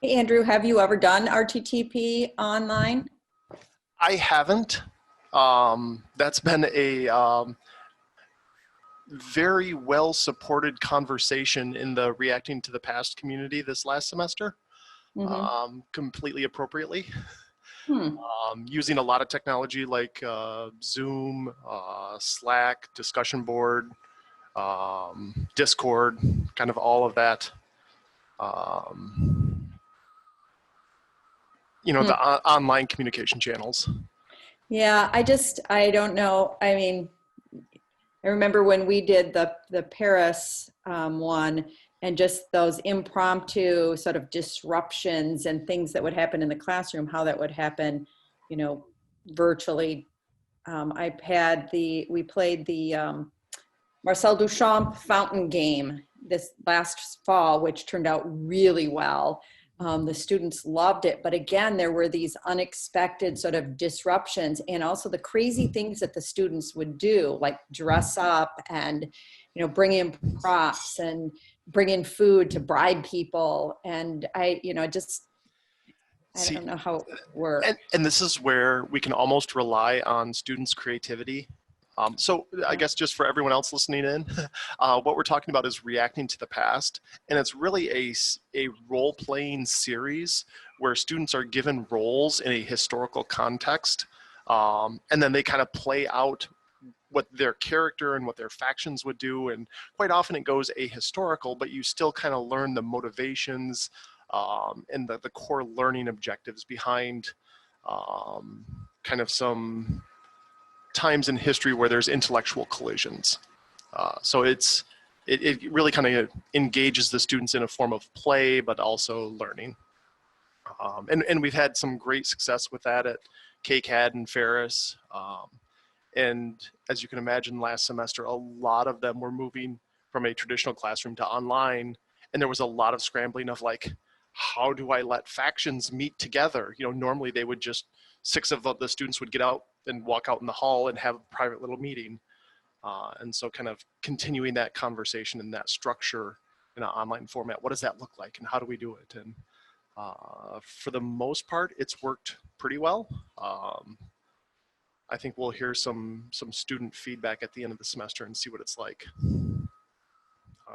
Hey, Andrew, have you ever done RTTP online? I haven't. That's been a very well supported conversation in the Reacting to the Past community this last semester, Mm-hmm. completely appropriately. Hmm. Using a lot of technology like Zoom, Slack, discussion board, Discord, kind of all of that. Um, Hmm. the online communication channels. Yeah, I don't know. I mean, I remember when we did the Paris one and just those impromptu sort of disruptions and things that would happen in the classroom, how that would happen, you know, virtually. We played the Marcel Duchamp fountain game this last fall, which turned out really well. The students loved it, but again, there were these unexpected sort of disruptions, and also the crazy things that the students would do, like dress up and, bring in props and bring in food to bribe people. And I See, don't know how it worked. and this is where we can almost rely on students' creativity. So I Yeah. guess just for everyone else listening in, what we're talking about is reacting to the past, and it's really a role-playing series where students are given roles in a historical context, and then they kind of play out what their character and what their factions would do, and quite often it goes ahistorical, but you still kind of learn the motivations and the core learning objectives behind kind of some times in history where there's intellectual collisions. So it really kind of engages the students in a form of play, but also learning. And we've had some great success with that at KCAD and Ferris. And as you can imagine, last semester, a lot of them were moving from a traditional classroom to online. And there was a lot of scrambling of like, how do I let factions meet together? Normally they would just, six of the students would get out and walk out in the hall and have a private little meeting. And so kind of continuing that conversation and that structure in an online format, what does that look like and how do we do it? And for the most part, it's worked pretty well. I think we'll hear some student feedback at the end of the semester and see what it's like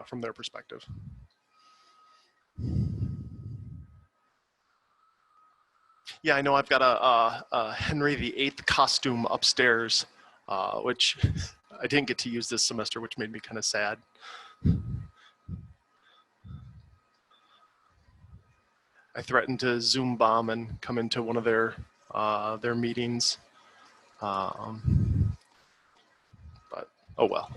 from their perspective. Yeah, I know I've got a Henry VIII costume upstairs, which I didn't get to use this semester, which made me kind of sad. I threatened to Zoom bomb and come into one of their meetings, but oh well.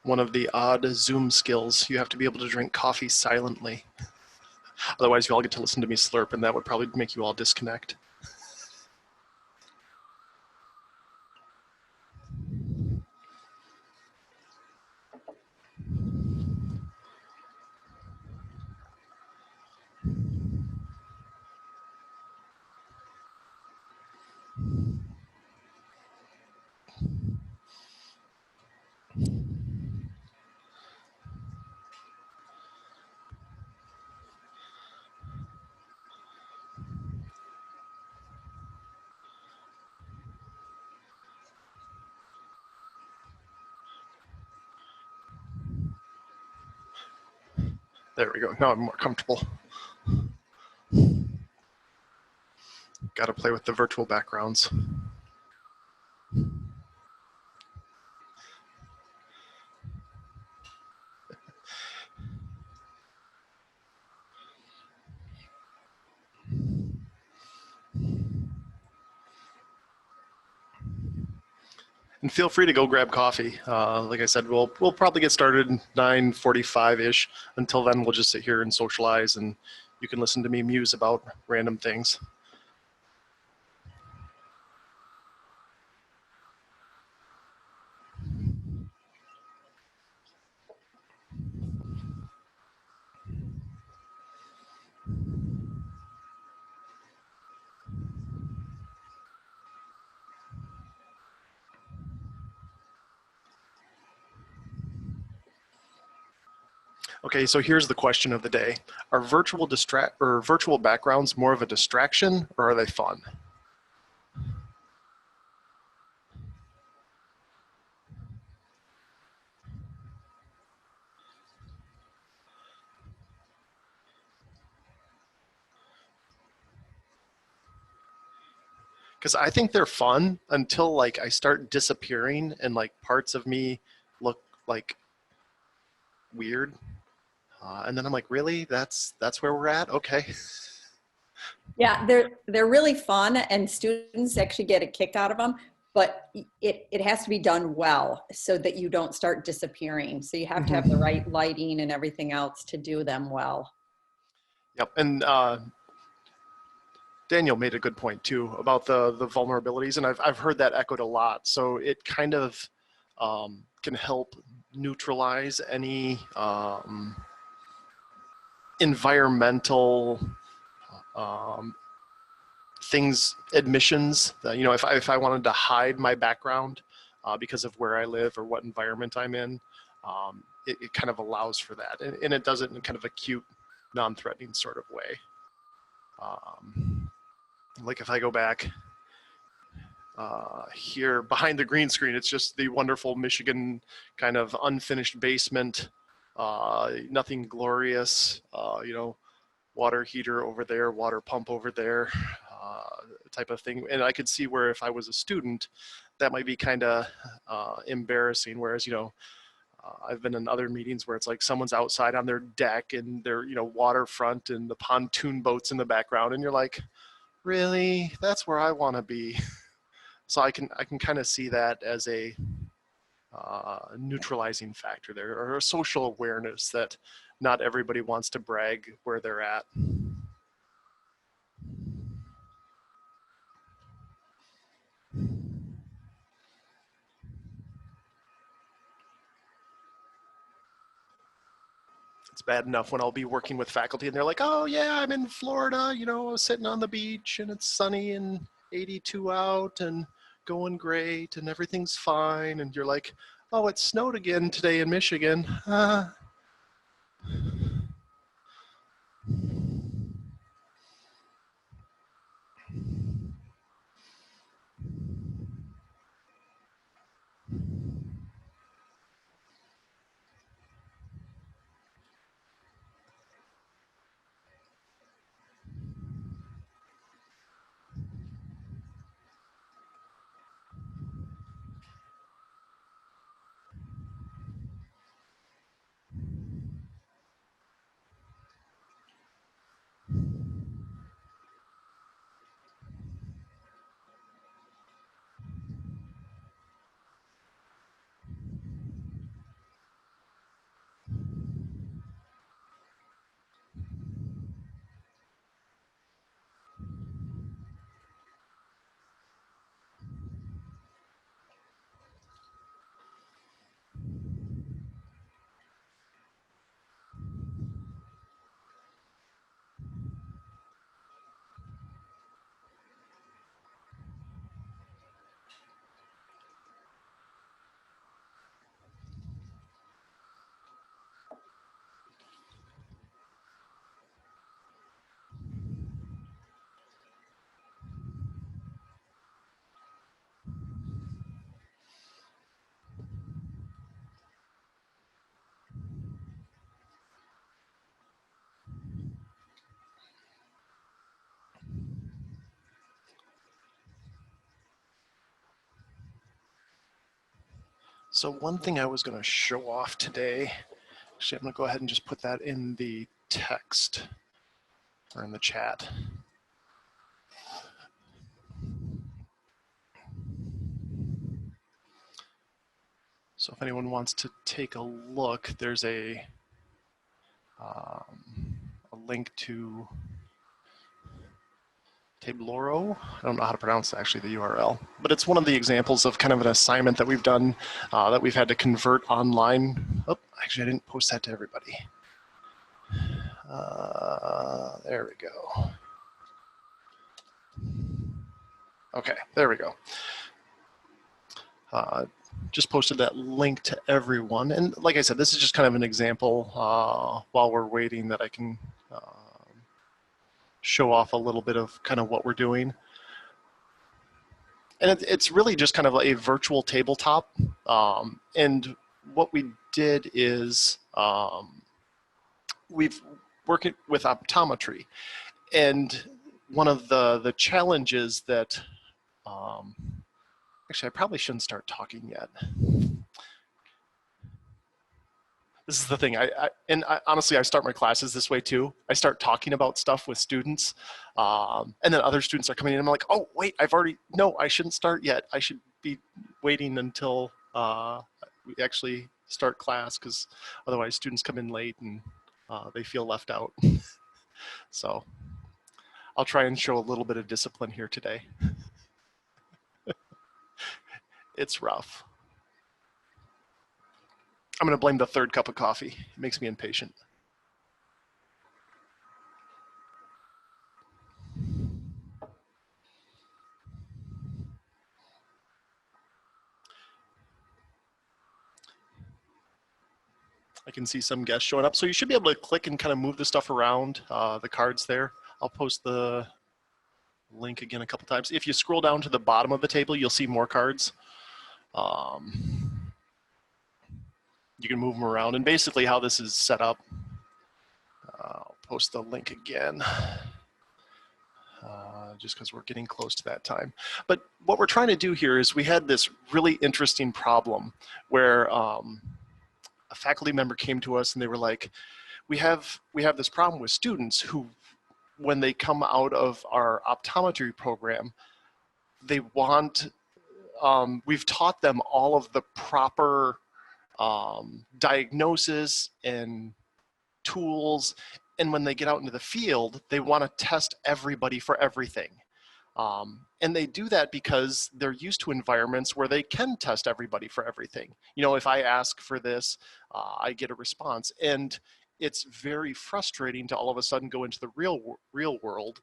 One of the odd Zoom skills, you have to be able to drink coffee silently. Otherwise, you all get to listen to me slurp, and that would probably make you all disconnect. There we go. Now I'm more comfortable. Got to play with the virtual backgrounds. And feel free to go grab coffee. Like I said, we'll probably get started 9:45-ish. Until then, we'll just sit here and socialize, and you can listen to me muse about random things. Okay, so here's the question of the day. Are virtual backgrounds more of a distraction, or are they fun? Because I think they're fun until like I start disappearing and like parts of me look like weird. And then I'm like, really? That's where we're at? Okay. Yeah, they're really fun, and students actually get a kick out of them. But it has to be done well so that you don't start disappearing. So you have to have the right lighting and everything else to do them well. Yep. And Daniel made a good point too about the vulnerabilities, and I've heard that echoed a lot. So it kind of can help neutralize any environmental things, admissions. That, you know, if I wanted to hide my background because of where I live or what environment I'm in, it kind of allows for that, and it does it in kind of a cute, non-threatening sort of way. Like if I go back here behind the green screen, it's just the wonderful Michigan kind of unfinished basement, nothing glorious, you know, water heater over there, water pump over there, type of thing. And I could see where if I was a student, that might be kind of embarrassing. Whereas, you know, I've been in other meetings where it's like someone's outside on their deck and their, you know, waterfront and the pontoon boats in the background, and you're like, really? That's where I want to be. So I can kind of see that as a neutralizing factor there, or a social awareness that not everybody wants to brag where they're at. It's bad enough when I'll be working with faculty and they're like, oh yeah, I'm in Florida, you know, sitting on the beach and it's sunny and 82 out and going great and everything's fine. And you're like, oh, it snowed again today in Michigan. So one thing I was going to show off today, actually I'm going to go ahead and just put that in the text or in the chat. So if anyone wants to take a look, there's a link to Tabloro. I don't know how to pronounce actually the URL, but it's one of the examples of kind of an assignment that we've done that we've had to convert online. Oh, actually, I didn't post that to everybody. There we go. Okay, there we go. Just posted that link to everyone. And like I said, this is just kind of an example while we're waiting that I can show off a little bit of kind of what we're doing. And it's really just kind of a virtual tabletop. And what we did is we've worked with optometry. And one of the challenges that, actually, I probably shouldn't start talking yet. This is the thing. Honestly, I start my classes this way too. I start talking about stuff with students, and then other students are coming in. And I'm like, oh wait, no, I shouldn't start yet. I should be waiting until we actually start class, because otherwise students come in late and they feel left out. So I'll try and show a little bit of discipline here today. It's rough. I'm going to blame the third cup of coffee. It makes me impatient. I can see some guests showing up. So you should be able to click and kind of move the stuff around, the cards there. I'll post the link again a couple times. If you scroll down to the bottom of the table, you'll see more cards. You can move them around. And basically how this is set up, I'll post the link again. Just because we're getting close to that time. But what we're trying to do here is we had this really interesting problem where a faculty member came to us and they were like, we have this problem with students who, when they come out of our optometry program, they want, we've taught them all of the proper diagnosis and tools, and when they get out into the field, they want to test everybody for everything. And they do that because they're used to environments where they can test everybody for everything. You know, if I ask for this, I get a response. And it's very frustrating to all of a sudden go into the real world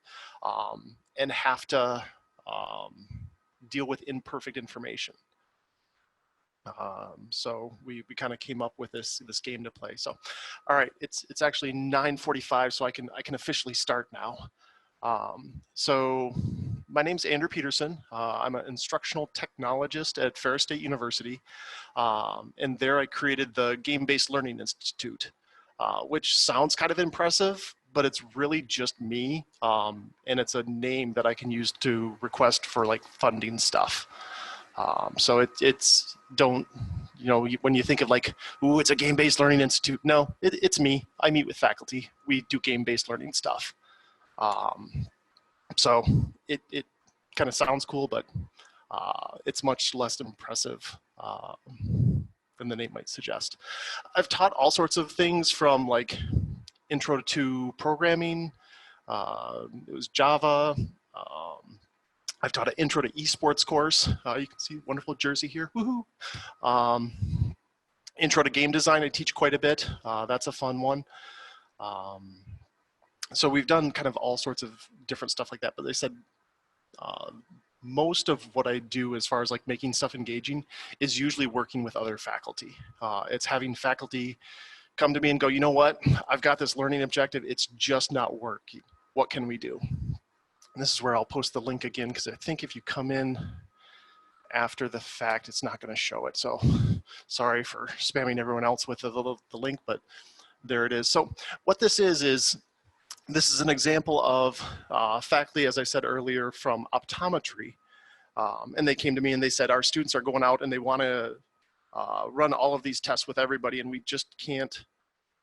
and have to deal with imperfect information. So we kind of came up with this game to play. So, all right, it's actually 9:45, so I can officially start now. So my name's Andrew Peterson. I'm an instructional technologist at Ferris State University, and there I created the Game-Based Learning Institute, which sounds kind of impressive, but it's really just me, and it's a name that I can use to request for like funding stuff. So it's don't, you know, when you think of like, ooh, it's a game-based learning institute. No, it's me. I meet with faculty. We do game-based learning stuff. So it kind of sounds cool, but it's much less impressive than the name might suggest. I've taught all sorts of things from like intro to programming. It was Java. I've taught an intro to esports course. You can see wonderful jersey here. Woohoo! Intro to game design, I teach quite a bit. That's a fun one. So we've done kind of all sorts of different stuff like that, but they said most of what I do as far as like making stuff engaging is usually working with other faculty. It's having faculty come to me and go, you know what, I've got this learning objective, it's just not working. What can we do? And this is where I'll post the link again, because I think if you come in after the fact, it's not going to show it. So sorry for spamming everyone else with the link, but there it is. So what this is this is an example of faculty, as I said earlier, from optometry. And they came to me and they said, our students are going out and they want to run all of these tests with everybody, and we just can't,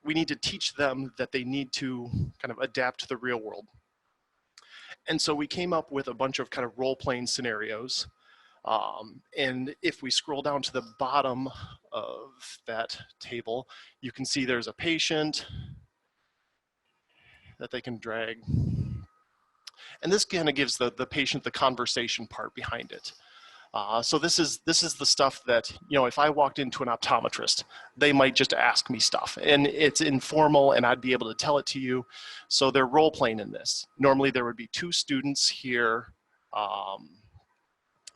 we need to teach them that they need to kind of adapt to the real world. And so we came up with a bunch of kind of role-playing scenarios. And if we scroll down to the bottom of that table, you can see there's a patient that they can drag. And this kind of gives the patient the conversation part behind it. So this is the stuff that, you know, if I walked into an optometrist, they might just ask me stuff, and it's informal and I'd be able to tell it to you. So they're role playing in this. Normally there would be two students here.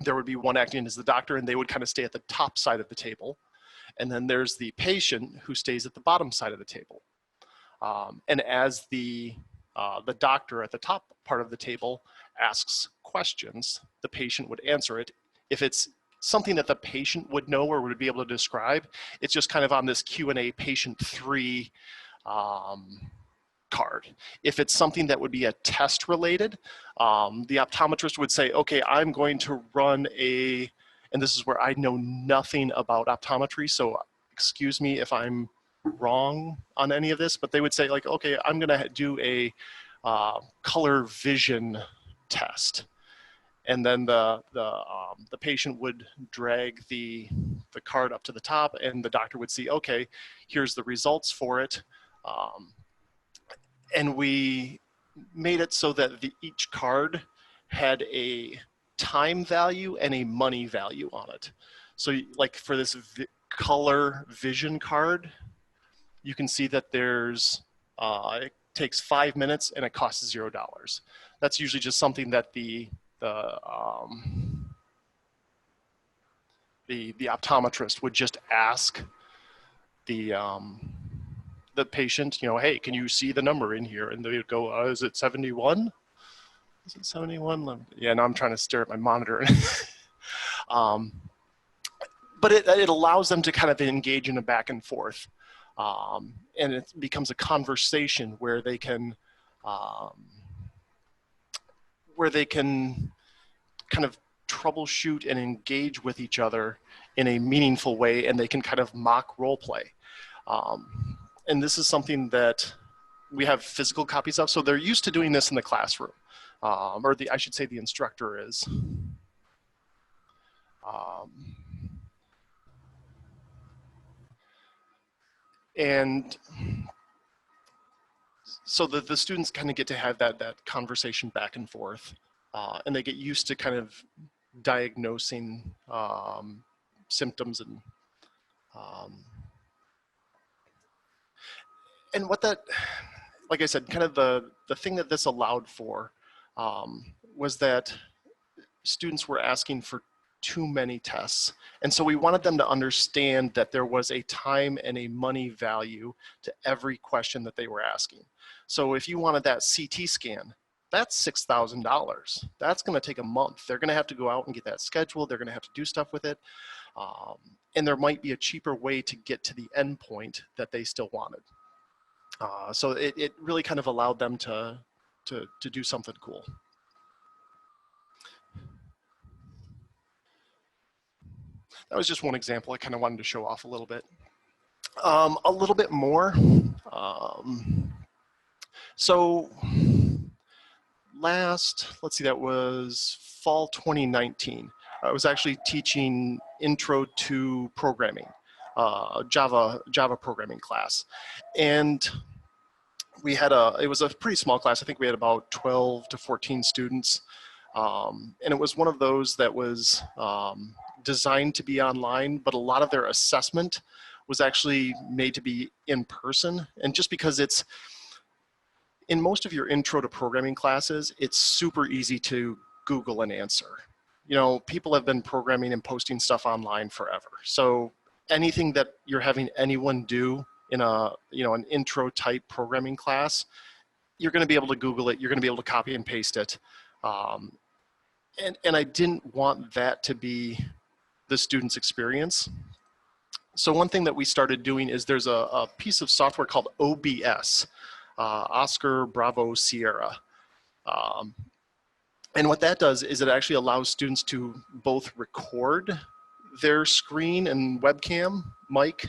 There would be one acting as the doctor, and they would kind of stay at the top side of the table. And then there's the patient who stays at the bottom side of the table. And as the doctor at the top part of the table asks questions, the patient would answer it. If it's something that the patient would know or would be able to describe, it's just kind of on this Q&A patient 3 card. If it's something that would be a test related, the optometrist would say, okay, I'm going to run and this is where I know nothing about optometry, so excuse me if I'm wrong on any of this, but they would say like, okay, I'm gonna do a color vision test. And then the patient would drag the card up to the top, and the doctor would see, okay, here's the results for it. And we made it so that each card had a time value and a money value on it. So like for this color vision card, you can see that there's, it takes 5 minutes and it costs $0. That's usually just something that the optometrist would just ask the patient, you know, hey, can you see the number in here? And they would go, is it 71? Is it 71? Yeah, now I'm trying to stare at my monitor. But it allows them to kind of engage in a back and forth. And it becomes a conversation where they can kind of troubleshoot and engage with each other in a meaningful way, and they can kind of mock role play. And this is something that we have physical copies of. So they're used to doing this in the classroom, or I should say the instructor is. And so the students kind of get to have that conversation back and forth, and they get used to kind of diagnosing symptoms and what that, like I said, kind of the thing that this allowed for was that students were asking for too many tests. And so we wanted them to understand that there was a time and a money value to every question that they were asking. So if you wanted that CT scan, that's $6,000. That's gonna take a month. They're gonna have to go out and get that scheduled. They're gonna have to do stuff with it. And there might be a cheaper way to get to the end point that they still wanted. So it really kind of allowed them to do something cool. That was just one example. I kind of wanted to show off a little bit. A little bit more. So let's see, that was fall 2019. I was actually teaching Intro to Programming, Java programming class. And we had it was a pretty small class. I think we had about 12 to 14 students. And it was one of those that was designed to be online, but a lot of their assessment was actually made to be in person. And just because it's, in most of your intro to programming classes, it's super easy to Google an answer. You know, people have been programming and posting stuff online forever. So anything that you're having anyone do in a, you know, an intro type programming class, you're gonna be able to Google it, you're gonna be able to copy and paste it. And I didn't want that to be the student's experience. So one thing that we started doing is there's a piece of software called OBS, Oscar Bravo Sierra. And what that does is it actually allows students to both record their screen and webcam mic,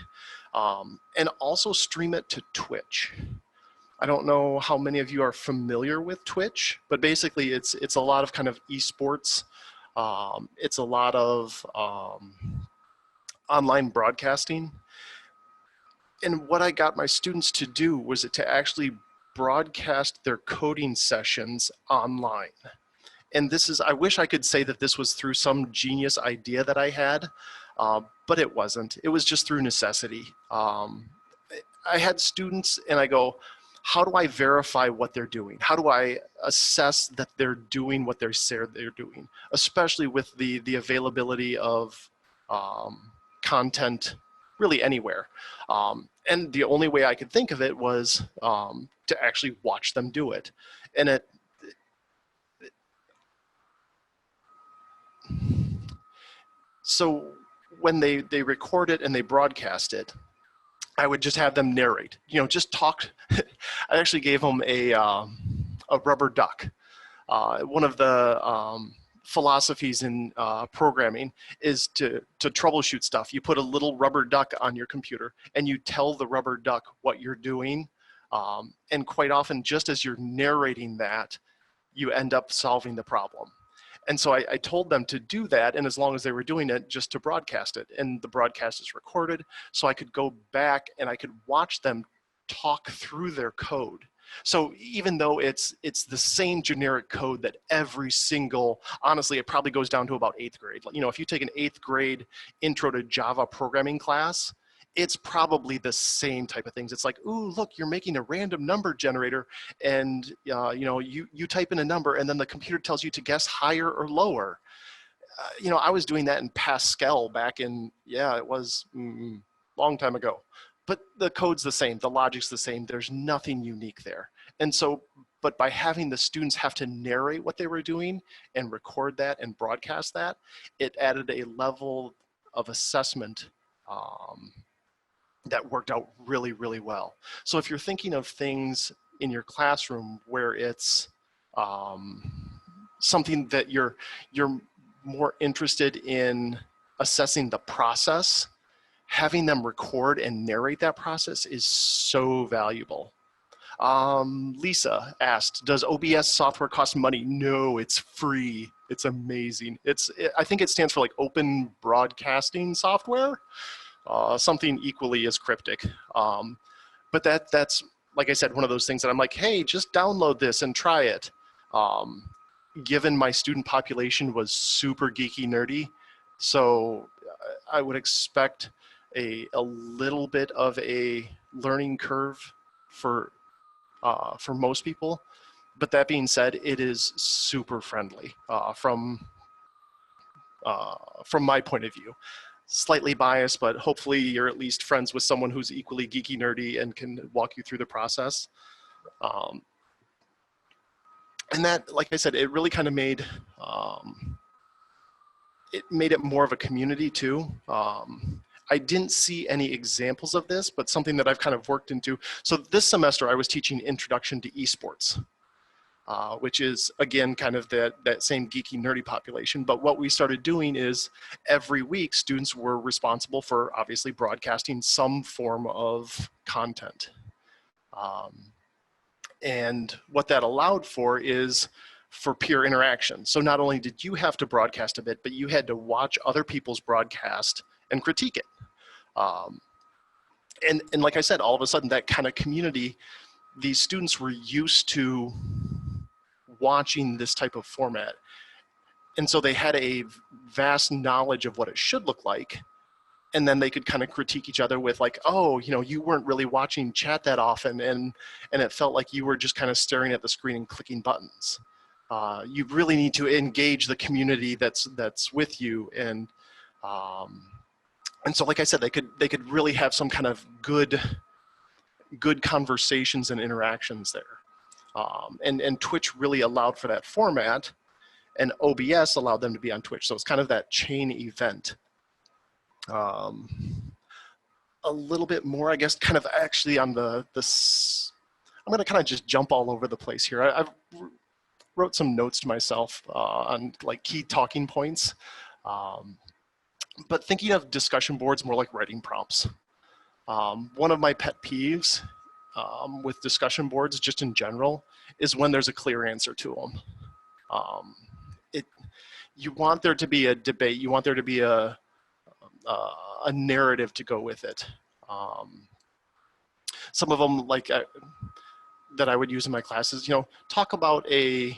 and also stream it to Twitch. I don't know how many of you are familiar with Twitch, but basically it's a lot of kind of esports It's a lot of online broadcasting. And what I got my students to do was to actually broadcast their coding sessions online. And this is, I wish I could say that this was through some genius idea that I had, but it wasn't. It was just through necessity. I had students and I go, how do I verify what they're doing? How do I assess that they're doing what they say they're doing? Especially with the availability of content really anywhere. And the only way I could think of it was to actually watch them do it. And so when they record it and they broadcast it, I would just have them narrate, just talk. I actually gave them a rubber duck. One of the philosophies in programming is to troubleshoot stuff. You put a little rubber duck on your computer and you tell the rubber duck what you're doing. And quite often, just as you're narrating that, you end up solving the problem. And so I told them to do that, and as long as they were doing it, just to broadcast it. And the broadcast is recorded, so I could go back and I could watch them talk through their code. So even though it's the same generic code that every single, honestly, it probably goes down to about 8th grade. If you take an 8th grade intro to Java programming class, it's probably the same type of things. It's like, ooh, look, you're making a random number generator, and you type in a number, and then the computer tells you to guess higher or lower. I was doing that in Pascal back in, it was long time ago. But the code's the same, the logic's the same. There's nothing unique there. And so, but by having the students have to narrate what they were doing and record that and broadcast that, it added a level of assessment that worked out really, really well. So if you're thinking of things in your classroom where it's something that you're more interested in assessing the process, having them record and narrate that process is so valuable. Lisa asked, does OBS software cost money? No, it's free. It's amazing. I think it stands for like Open Broadcasting Software. Something equally as cryptic. But that's, like I said, one of those things that I'm like, hey, just download this and try it. Given my student population was super geeky nerdy, so I would expect a little bit of a learning curve for most people. But that being said, it is super friendly from my point of view. Slightly biased, but hopefully you're at least friends with someone who's equally geeky nerdy and can walk you through the process. And that, like I said, it really kind of made it more of a community too. I didn't see any examples of this, but something that I've kind of worked into. So this semester I was teaching Introduction to Esports. Which is, again, kind of that same geeky, nerdy population. But what we started doing is every week, students were responsible for obviously broadcasting some form of content. And what that allowed for is for peer interaction. So not only did you have to broadcast a bit, but you had to watch other people's broadcast and critique it. And like I said, all of a sudden that kind of community, these students were used to watching this type of format. And so they had a vast knowledge of what it should look like. And then they could kind of critique each other with like, oh, you weren't really watching chat that often. And it felt like you were just kind of staring at the screen and clicking buttons. You really need to engage the community that's with you. And so, like I said, they could really have some kind of good conversations and interactions there. And Twitch really allowed for that format, and OBS allowed them to be on Twitch. So it's kind of that chain event. A little bit more, I guess, kind of actually on I'm going to kind of just jump all over the place here. I've wrote some notes to myself on like key talking points. But thinking of discussion boards more like writing prompts. One of my pet peeves with discussion boards, just in general, is when there's a clear answer to them. you want there to be a debate. You want there to be a narrative to go with it. Some of them, like that I would use in my classes, you know, talk about a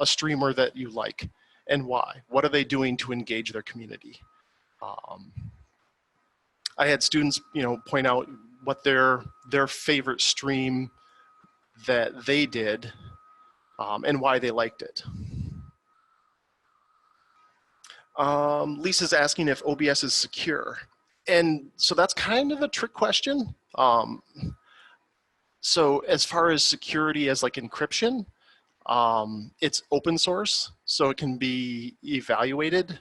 streamer that you like and why. What are they doing to engage their community? I had students, you know, point out what their favorite stream that they did and why they liked it. Lisa's asking if OBS is secure. And so that's kind of a trick question. So as far as security as like encryption, it's open source, so it can be evaluated.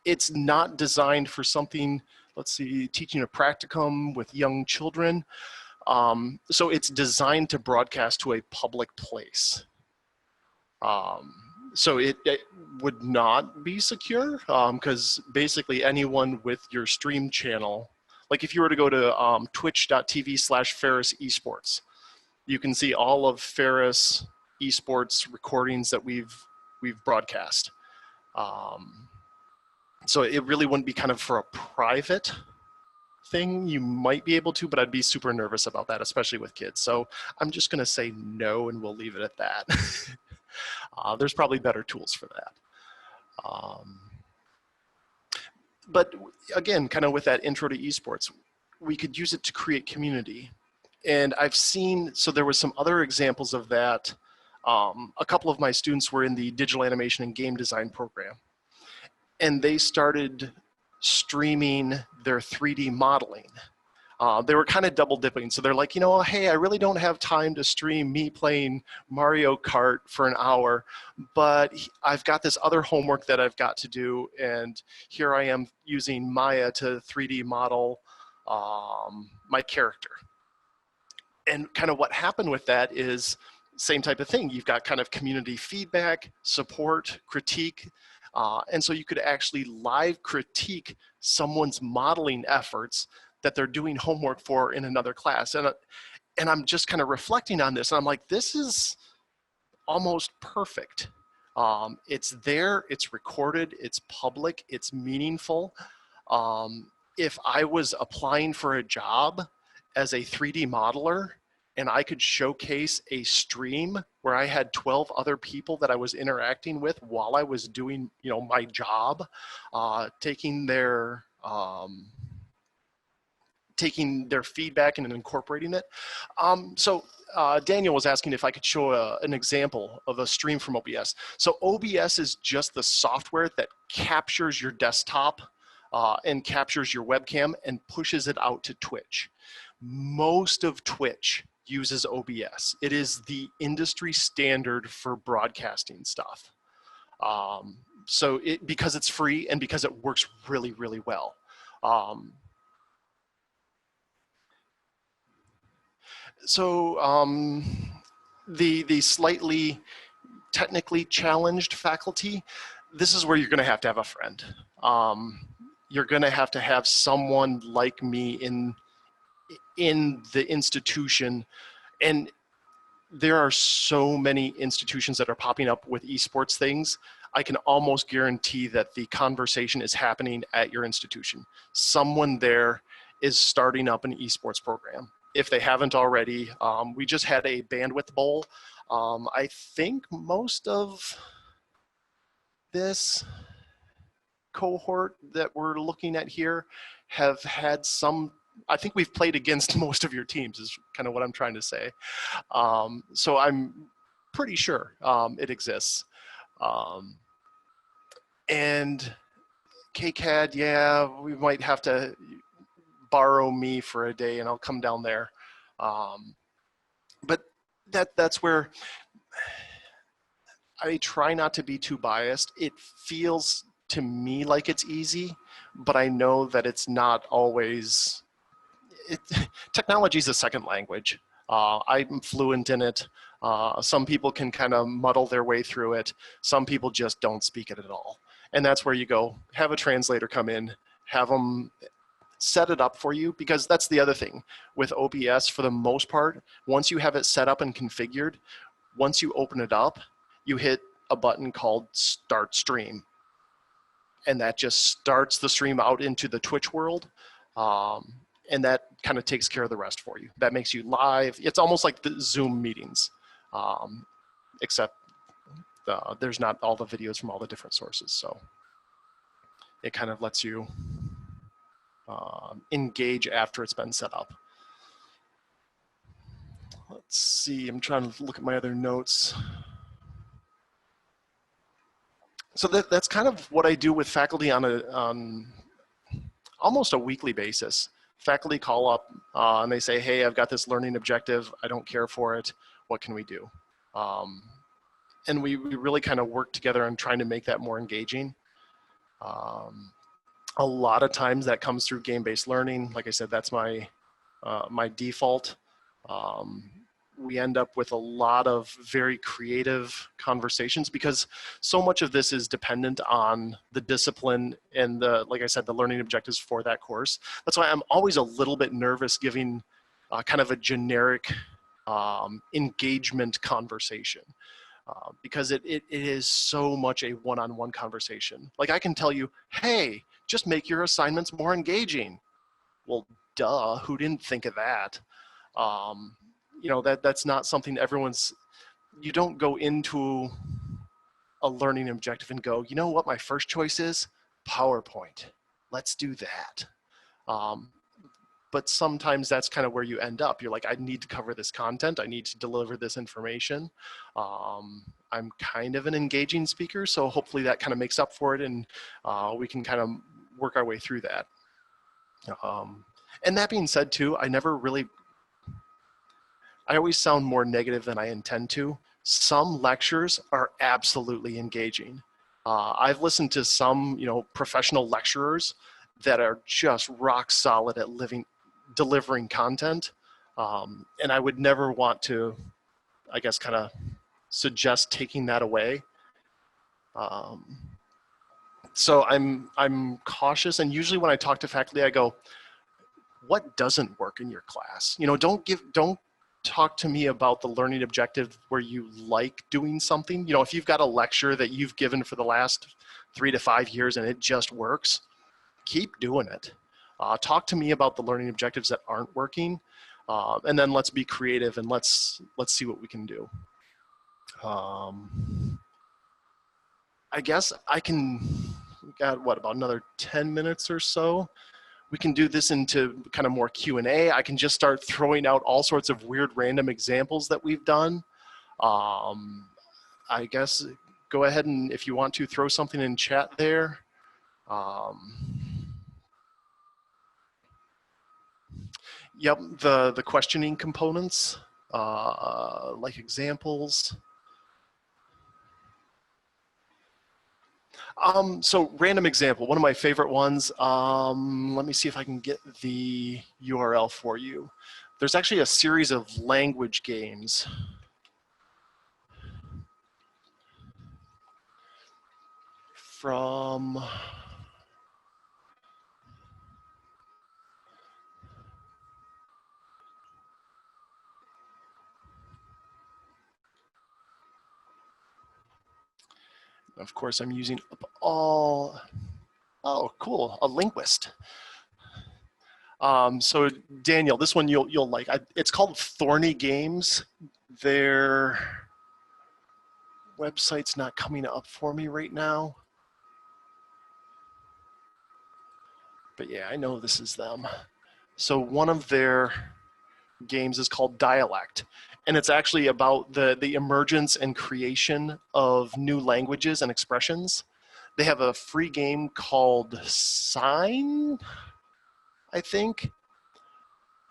It's not designed for something, let's see, teaching a practicum with young children. So it's designed to broadcast to a public place. So it would not be secure because basically anyone with your stream channel, like if you were to go to twitch.tv/Ferris Esports, you can see all of Ferris Esports recordings that we've broadcast. So it really wouldn't be kind of for a private thing. You might be able to, but I'd be super nervous about that, especially with kids. So I'm just gonna say no, and we'll leave it at that. There's probably better tools for that. But again, kind of with that intro to esports, we could use it to create community. And I've seen, so there was some other examples of that. A couple of my students were in the digital animation and game design program. And they started streaming their 3D modeling. They were kind of double dipping. So they're like, you know, hey, I really don't have time to stream me playing Mario Kart for an hour, but I've got this other homework that I've got to do. And here I am using Maya to 3D model my character. And kind of what happened with that is same type of thing. You've got kind of community feedback, support, critique. And so you could actually live critique someone's modeling efforts that they're doing homework for in another class. And I'm just kind of reflecting on this. And I'm like, this is almost perfect. It's there, it's recorded, it's public, it's meaningful. If I was applying for a job as a 3D modeler and I could showcase a stream where I had 12 other people that I was interacting with while I was doing, you know, my job, taking their feedback and incorporating it. So Daniel was asking if I could show an example of a stream from OBS. So OBS is just the software that captures your desktop and captures your webcam and pushes it out to Twitch. Most of Twitch uses OBS. It is the industry standard for broadcasting stuff. So because it's free and because it works really, really well. So the slightly technically challenged faculty, this is where you're gonna have to have a friend. You're gonna have to have someone like me in the institution. And there are so many institutions that are popping up with esports things. I can almost guarantee that the conversation is happening at your institution. Someone there is starting up an esports program. If they haven't already, we just had a bandwidth bowl. I think most of this cohort that we're looking at here have had some, I think we've played against most of your teams is kind of what I'm trying to say. So I'm pretty sure it exists. And KCAD, yeah, we might have to borrow me for a day and I'll come down there. But that's where I try not to be too biased. It feels to me like it's easy, but I know that it's not always. Technology is a second language. I'm fluent in it. Some people can kind of muddle their way through it. Some people just don't speak it at all. And that's where you go, have a translator come in, have them set it up for you, because that's the other thing. With OBS, for the most part, once you have it set up and configured, once you open it up, you hit a button called Start Stream. And that just starts the stream out into the Twitch world. And that kind of takes care of the rest for you. That makes you live. It's almost like the Zoom meetings, except there's not all the videos from all the different sources. So it kind of lets you engage after it's been set up. Let's see, I'm trying to look at my other notes. So that's kind of what I do with faculty on almost a weekly basis. Faculty call up and they say, hey, I've got this learning objective. I don't care for it. What can we do? And we really kind of work together on trying to make that more engaging. A lot of times that comes through game-based learning. Like I said, that's my default. We end up with a lot of very creative conversations because so much of this is dependent on the discipline and like I said, the learning objectives for that course. That's why I'm always a little bit nervous giving kind of a generic engagement conversation because it is so much a one-on-one conversation. Like I can tell you, hey, just make your assignments more engaging. Well, duh, who didn't think of that? You know, that's not something you don't go into a learning objective and go, you know what my first choice is? PowerPoint. Let's do that. But sometimes that's kind of where you end up. You're like, I need to cover this content. I need to deliver this information. I'm kind of an engaging speaker, so hopefully that kind of makes up for it and we can kind of work our way through that. And that being said too, I always sound more negative than I intend to. Some lectures are absolutely engaging. I've listened to some, professional lecturers that are just rock solid at delivering content. And I would never want to, I guess, kind of suggest taking that away. So I'm cautious, and usually when I talk to faculty, I go, what doesn't work in your class? Don't talk to me about the learning objective where you like doing something. If you've got a lecture that you've given for the last 3 to 5 years and it just works, keep doing it. Talk to me about the learning objectives that aren't working, and then let's be creative and let's see what we can do. I guess we've got about another 10 minutes or so. We can do this into kind of more Q&A. I can just start throwing out all sorts of weird random examples that we've done. I guess go ahead and if you want to throw something in chat there. Yep, the questioning components, like examples. So random example, one of my favorite ones, let me see if I can get the URL for you. There's actually a series of language games. From, of course, I'm using oh, cool, a linguist. So Daniel, this one you'll like. It's called Thorny Games. Their website's not coming up for me right now. But yeah, I know this is them. So one of their games is called Dialect. And it's actually about the emergence and creation of new languages and expressions. They have a free game called Sign, I think,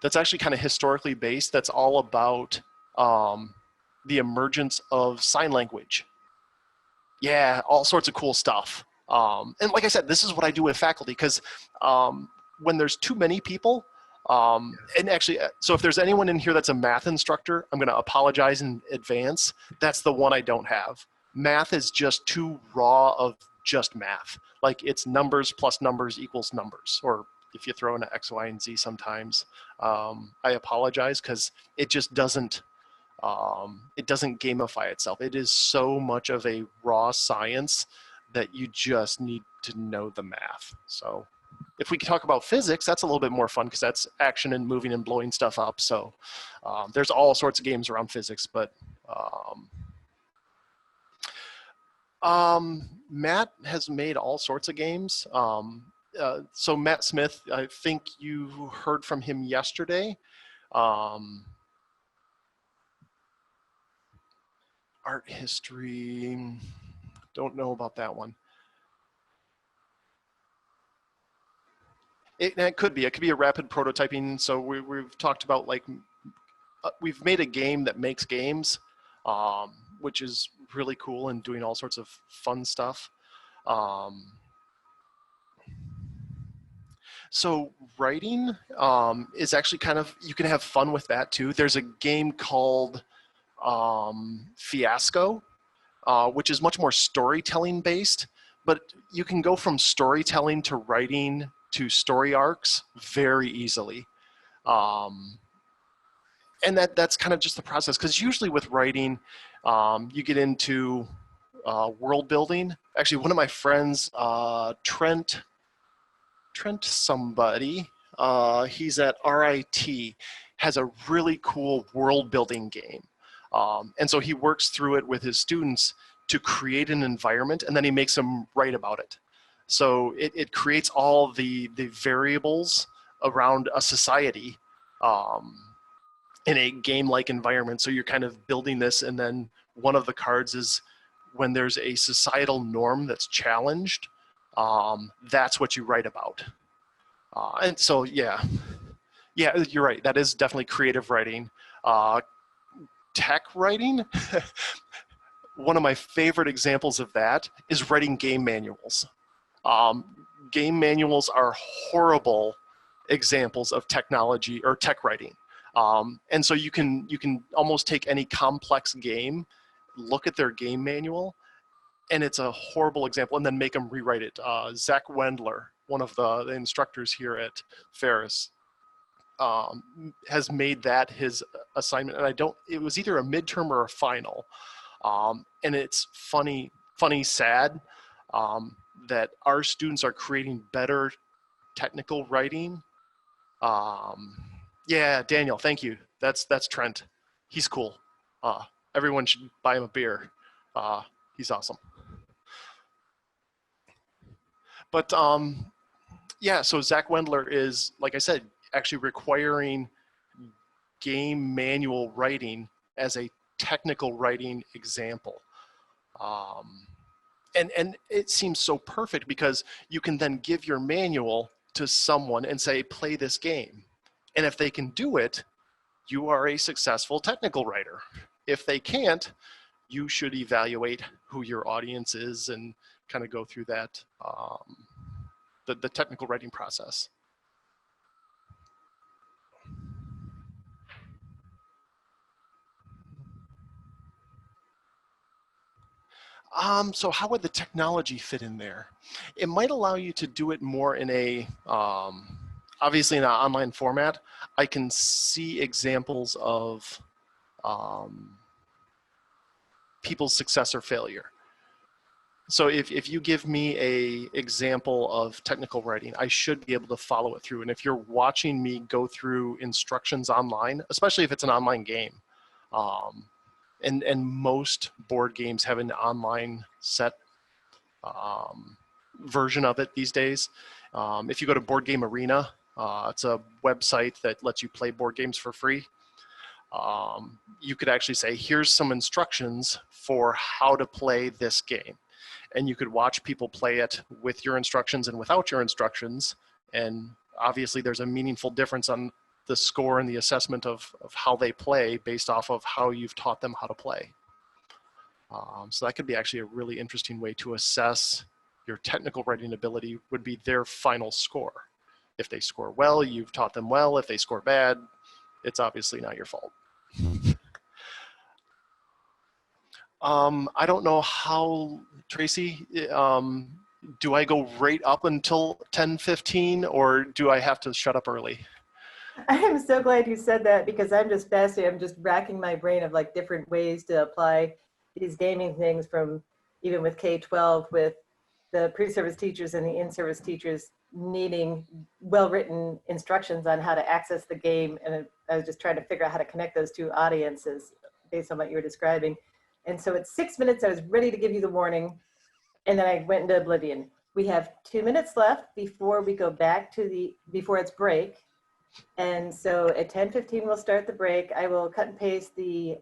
that's actually kind of historically based. That's all about the emergence of sign language. Yeah, all sorts of cool stuff. And like I said, this is what I do with faculty because when there's too many people, and actually, so if there's anyone in here that's a math instructor, I'm going to apologize in advance. That's the one I don't have. Math is just too raw of just math. Like it's numbers plus numbers equals numbers, or if you throw in an X, Y, and Z sometimes, I apologize because it just doesn't It doesn't gamify itself. It is so much of a raw science that you just need to know the math. So if we could talk about physics, that's a little bit more fun because that's action and moving and blowing stuff up. So there's all sorts of games around physics, but Matt has made all sorts of games. So Matt Smith, I think you heard from him yesterday. Art history, don't know about that one. It could be a rapid prototyping. So we've talked about like, we've made a game that makes games, which is really cool and doing all sorts of fun stuff. So writing is actually kind of, you can have fun with that too. There's a game called Fiasco, which is much more storytelling based, but you can go from storytelling to writing to story arcs very easily. And that's kind of just the process, because usually with writing, you get into world building. Actually, one of my friends, Trent somebody, he's at RIT, has a really cool world building game. And so he works through it with his students to create an environment, and then he makes them write about it. So it creates all the variables around a society in a game-like environment. So you're kind of building this, and then one of the cards is when there's a societal norm that's challenged, that's what you write about. And so, yeah, you're right. That is definitely creative writing. Tech writing, one of my favorite examples of that is writing game manuals. Game manuals are horrible examples of technology or tech writing. And so you can almost take any complex game, look at their game manual, and it's a horrible example, and then make them rewrite it. Zach Wendler, one of the instructors here at Ferris, has made that his assignment, and it was either a midterm or a final. And it's funny, sad, that our students are creating better technical writing. Yeah, Daniel, thank you. That's Trent. He's cool. Everyone should buy him a beer. He's awesome. But yeah, so Zach Wendler is, like I said, actually requiring game manual writing as a technical writing example. And it seems so perfect because you can then give your manual to someone and say, play this game. And if they can do it, you are a successful technical writer. If they can't, you should evaluate who your audience is and kind of go through that, the technical writing process. So how would the technology fit in there? It might allow you to do it more in a, obviously in an online format. I can see examples of people's success or failure. So if you give me a example of technical writing, I should be able to follow it through. And if you're watching me go through instructions online, especially if it's an online game, and most board games have an online set version of it these days. If you go to Board Game Arena, it's a website that lets you play board games for free. You could actually say, here's some instructions for how to play this game. And you could watch people play it with your instructions and without your instructions. And obviously there's a meaningful difference on the score and the assessment of how they play based off of how you've taught them how to play. So that could be actually a really interesting way to assess your technical writing ability, would be their final score. If they score well, you've taught them well. If they score bad, it's obviously not your fault. I don't know how, Tracy, do I go right up until 10:15 or do I have to shut up early? I am so glad you said that because I'm just fascinated. I'm just racking my brain of like different ways to apply these gaming things from even with K-12 with the pre-service teachers and the in-service teachers needing well-written instructions on how to access the game. And I was just trying to figure out how to connect those two audiences based on what you were describing. And so at 6 minutes, I was ready to give you the warning. And then I went into oblivion. We have 2 minutes left before we go back to before it's break. And so at 10:15, we'll start the break. I will cut and paste the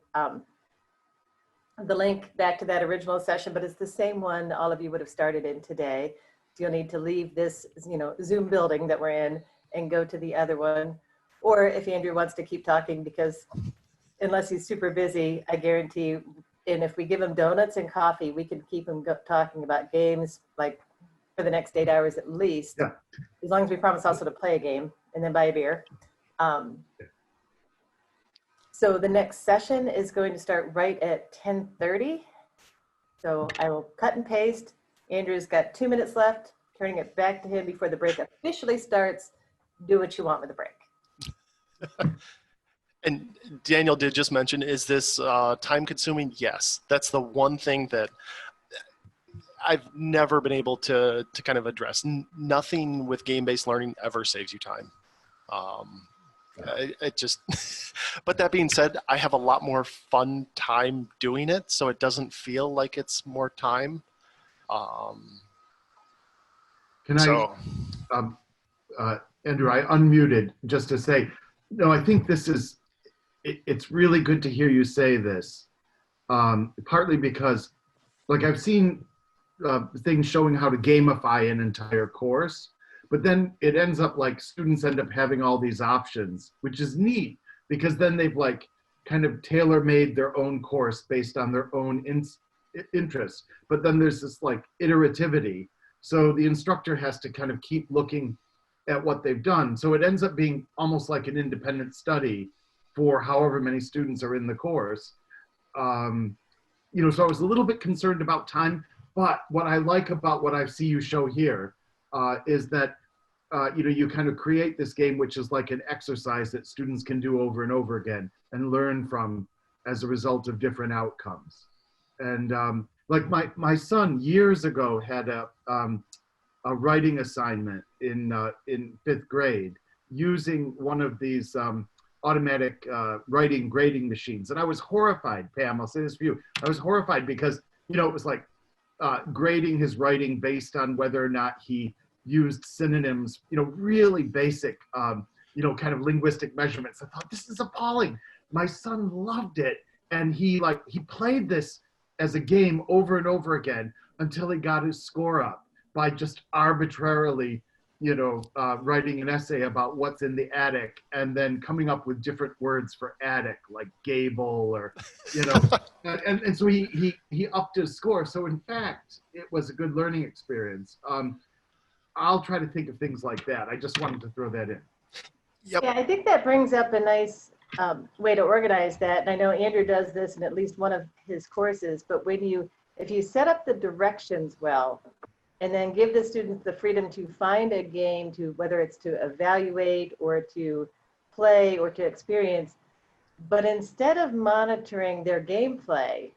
link back to that original session, but it's the same one all of you would have started in today. So you'll need to leave this, Zoom building that we're in and go to the other one. Or if Andrew wants to keep talking, because unless he's super busy, I guarantee you, and if we give him donuts and coffee, we can keep him talking about games like for the next 8 hours at least, Yeah. as long as we promise also to play a game and then buy a beer. So the next session is going to start right at 10:30. So I will cut and paste. Andrew's got 2 minutes left, turning it back to him before the break officially starts. Do what you want with the break. And Daniel did just mention, is this time consuming? Yes, that's the one thing that I've never been able to kind of address. Nothing with game-based learning ever saves you time. It just, but that being said, I have a lot more fun time doing it, so it doesn't feel like it's more time. Andrew, I unmuted just to say, no, I think this is, it's really good to hear you say this, partly because like I've seen things showing how to gamify an entire course, but then it ends up like students end up having all these options, which is neat because then they've like kind of tailor-made their own course based on their own interests. But then there's this like iterativity. So the instructor has to kind of keep looking at what they've done. So it ends up being almost like an independent study for however many students are in the course. So I was a little bit concerned about time, but what I like about what I see you show here is that you kind of create this game which is like an exercise that students can do over and over again and learn from as a result of different outcomes. And like my son years ago had a writing assignment in 5th grade using one of these automatic writing grading machines. And I was horrified, Pam, I'll say this for you. I was horrified because, it was like grading his writing based on whether or not he used synonyms, really basic, kind of linguistic measurements. I thought, this is appalling. My son loved it. And he played this as a game over and over again until he got his score up by just arbitrarily, writing an essay about what's in the attic and then coming up with different words for attic, like gable or, and so he upped his score. So in fact, it was a good learning experience. I'll try to think of things like that. I just wanted to throw that in. Yep. Yeah, I think that brings up a nice way to organize that. And I know Andrew does this in at least one of his courses, but if you set up the directions well, and then give the students the freedom to find a game whether it's to evaluate or to play or to experience, but instead of monitoring their gameplay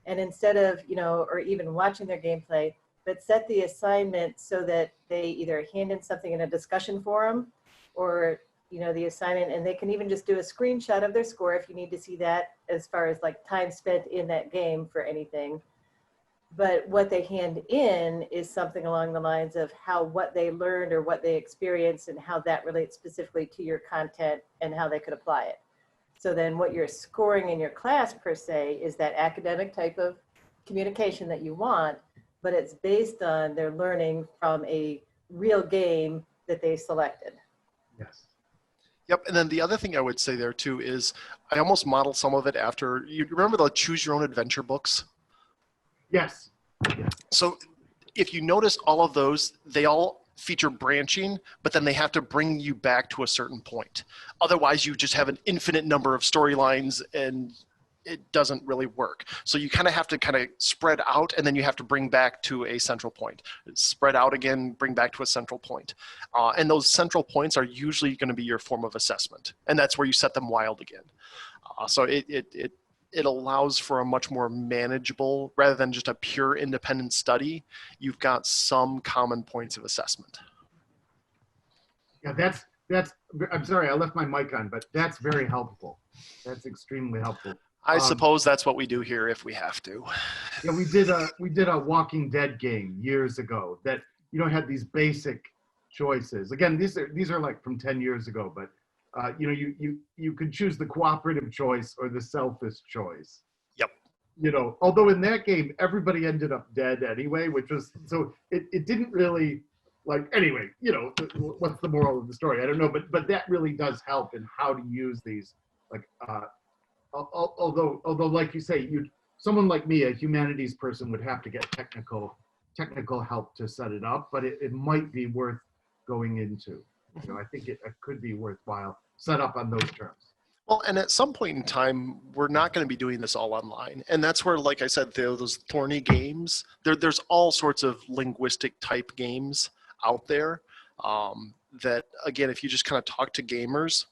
and instead of, or even watching their gameplay, but set the assignment so that they either hand in something in a discussion forum or, the assignment, and they can even just do a screenshot of their score if you need to see that as far as like time spent in that game for anything. But what they hand in is something along the lines of what they learned or what they experienced and how that relates specifically to your content and how they could apply it. So then what you're scoring in your class per se is that academic type of communication that you want, but it's based on their learning from a real game that they selected. Yes. Yep, and then the other thing I would say there too is I almost model some of it after, you remember the choose your own adventure books? Yes. So if you notice all of those, they all feature branching, but then they have to bring you back to a certain point. Otherwise, you just have an infinite number of storylines and it doesn't really work. So you kind of have to kind of spread out, and then you have to bring back to a central point. Spread out again, bring back to a central point. And those central points are usually going to be your form of assessment. And that's where you set them wild again. So it allows for a much more manageable, rather than just a pure independent study, you've got some common points of assessment. Yeah, that's, I'm sorry, I left my mic on, but that's very helpful. That's extremely helpful. I suppose that's what we do here if we have to. Yeah, we did a Walking Dead game years ago that, you know, had these basic choices. Again, these are like from 10 years ago, but you know, you could choose the cooperative choice or the selfish choice. Yep. You know, although in that game everybody ended up dead anyway, which was, so it didn't really, like, anyway, you know, what's the moral of the story? I don't know, but that really does help in how to use these, like, although like you say, someone like me, a humanities person, would have to get technical help to set it up, but it might be worth going into. You know, I think it could be worthwhile set up on those terms. Well, and at some point in time, we're not going to be doing this all online. And that's where, like I said, those thorny games, there's all sorts of linguistic type games out there that, again, if you just kind of talk to gamers,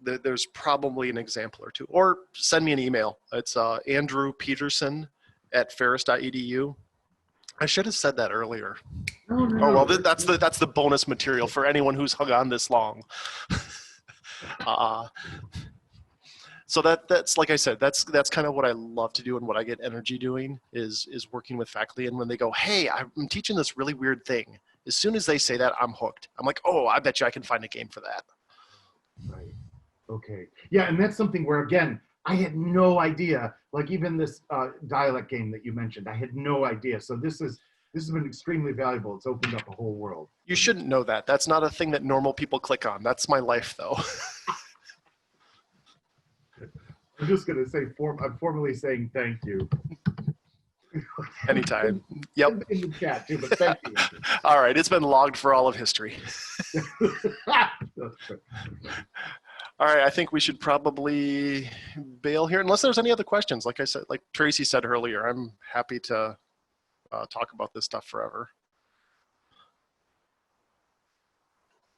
there's probably an example or two. Or send me an email. It's Andrew Peterson at ferris.edu. I should have said that earlier. No. Oh, well, that's the bonus material for anyone who's hung on this long. So that's like I said, that's kind of what I love to do, and what I get energy doing is working with faculty. And when they go, hey, I'm teaching this really weird thing, as soon as they say that, I'm hooked. I'm like, oh, I bet you I can find a game for that. Right. Okay. Yeah, and that's something where, again, I had no idea. Like even this dialect game that you mentioned, I had no idea. So this has been extremely valuable. It's opened up a whole world. You shouldn't know that. That's not a thing that normal people click on. That's my life, though. I'm just going to say, I'm formally saying thank you. Anytime. Yep. In the chat too, but thank you. All right. It's been logged for all of history. All right. I think we should probably bail here, unless there's any other questions. Like I said, like Tracy said earlier, I'm happy to talk about this stuff forever.